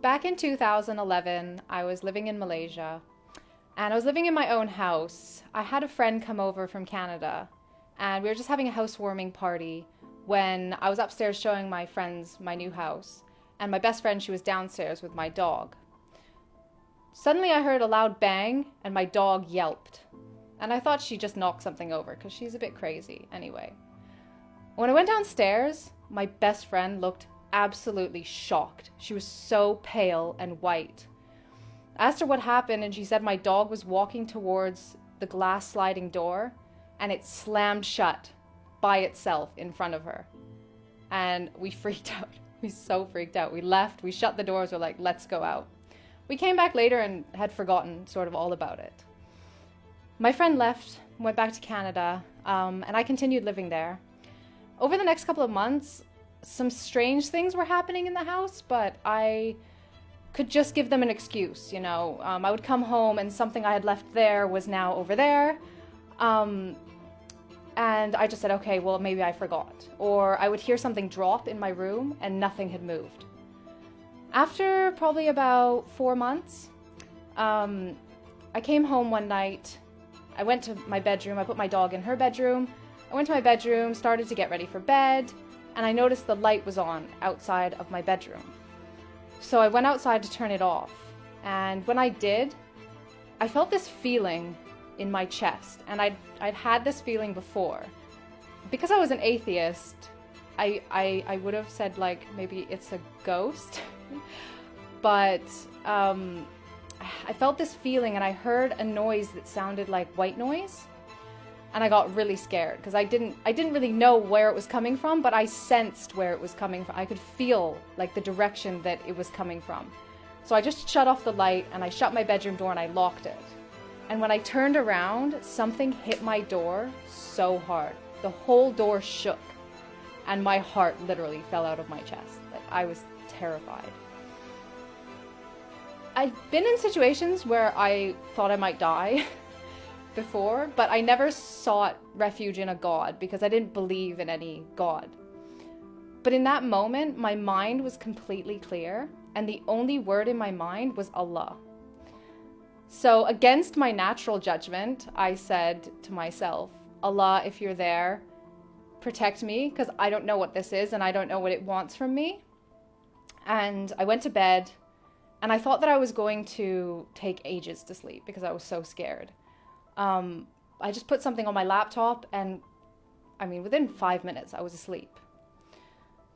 back in 2011, I was living in Malaysia and I was living in my own house. I had a friend come over from Canada and we were just having a housewarming party when I was upstairs showing my friends my new house. And my best friend, she was downstairs with my dog. Suddenly I heard a loud bang and my dog yelped. And I thought she just knocked something over because she's a bit crazy anyway. When I went downstairs, my best friend looked absolutely shocked. She was so pale and white. I asked her what happened and she said my dog was walking towards the glass sliding door and it slammed shut by itself in front of her. And we freaked out. We so freaked out. We left, we shut the doors, we're like, let's go out. We came back later and had forgotten sort of all about it. My friend left, went back to Canada, and I continued living there. Over the next couple of months, some strange things were happening in the house, but I could just give them an excuse, you know. I would come home and something I had left there was now over there. And I just said, okay, well, maybe I forgot. Or I would hear something drop in my room and nothing had moved. After probably about 4 months, I came home one night. I went to my bedroom. I put my dog in her bedroom. I went to my bedroom, started to get ready for bed, and I noticed the light was on outside of my bedroom. So I went outside to turn it off. And when I did, I felt this feeling in my chest. And I'd had this feeling before. Because I was an atheist, I would have said like, maybe it's a ghost. But I felt this feeling and I heard a noise that sounded like white noise. And I got really scared because I didn't really know where it was coming from, but I sensed where it was coming from. I could feel like the direction that it was coming from. So I just shut off the light and I shut my bedroom door and I locked it. And when I turned around, something hit my door so hard. The whole door shook and my heart literally fell out of my chest. Like I was terrified. I've been in situations where I thought I might die before, but I never sought refuge in a god because I didn't believe in any god. But in that moment, my mind was completely clear and the only word in my mind was Allah. So against my natural judgment, I said to myself, Allah, if you're there, protect me because I don't know what this is and I don't know what it wants from me. And I went to bed and I thought that I was going to take ages to sleep because I was so scared. I just put something on my laptop and within 5 minutes I was asleep.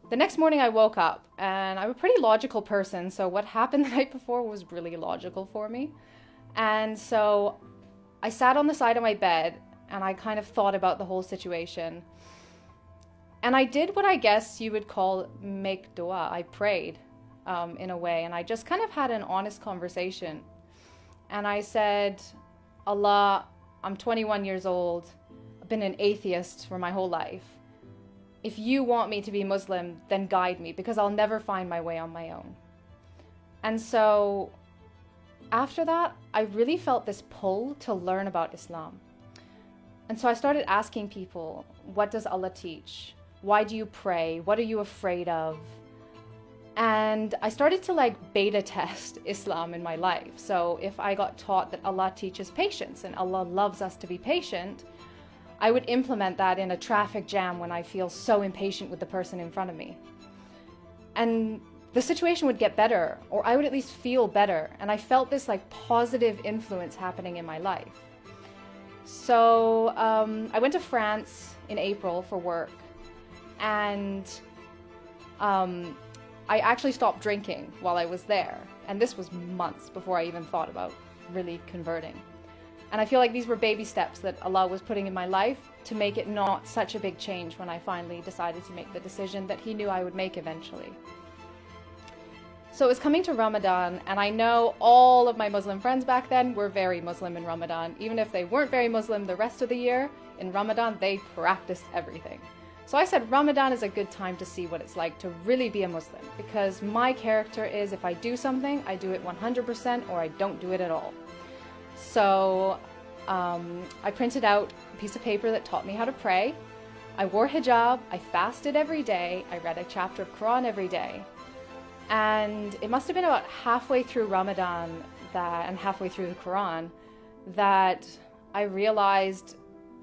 The next morning I woke up and I'm a pretty logical person. So what happened the night before was really logical for me. And so I sat on the side of my bed and I kind of thought about the whole situation. And I did what I guess you would call make dua. I prayed in a way and I just kind of had an honest conversation. And I said, Allah, I'm 21 years old. I've been an atheist for my whole life. If you want me to be Muslim, then guide me because I'll never find my way on my own. And so after that, I really felt this pull to learn about Islam. And so I started asking people, what does Allah teach? Why do you pray? What are you afraid of? And I started to beta test Islam in my life. So if I got taught that Allah teaches patience and Allah loves us to be patient, I would implement that in a traffic jam when I feel so impatient with the person in front of me. And the situation would get better, or I would at least feel better. And I felt this positive influence happening in my life. So I went to France in April for work. And I actually stopped drinking while I was there. And this was months before I even thought about really converting. And I feel like these were baby steps that Allah was putting in my life to make it not such a big change when I finally decided to make the decision that He knew I would make eventually. So it was coming to Ramadan, and I know all of my Muslim friends back then were very Muslim in Ramadan. Even if they weren't very Muslim the rest of the year, in Ramadan they practiced everything. So I said Ramadan is a good time to see what it's like to really be a Muslim, because my character is if I do something, I do it 100% or I don't do it at all. So I printed out a piece of paper that taught me how to pray. I wore hijab, I fasted every day, I read a chapter of Quran every day. And it must have been about halfway through Ramadan and halfway through the Quran that I realized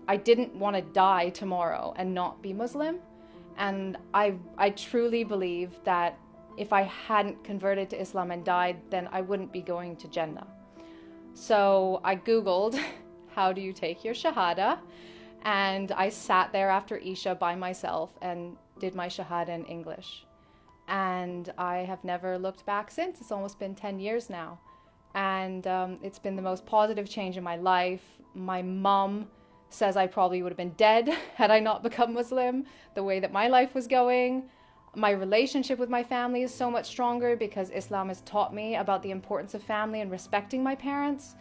I didn't want to die tomorrow and not be Muslim. And I truly believe that if I hadn't converted to Islam and died, then I wouldn't be going to Jannah. So I Googled, how do you take your Shahada? And I sat there after Isha by myself and did my Shahada in English. And I have never looked back since. It's almost been 10 years now. And it's been the most positive change in my life. My mom says I probably would have been dead had I not become Muslim, the way that my life was going. My relationship with my family is so much stronger because Islam has taught me about the importance of family and respecting my parents.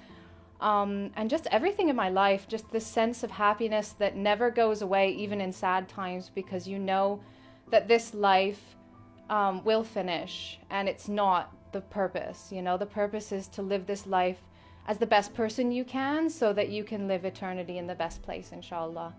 And just everything in my life, just this sense of happiness that never goes away, even in sad times, because you know that this life will finish and it's not the purpose. You know, the purpose is to live this life as the best person you can so that you can live eternity in the best place, inshallah.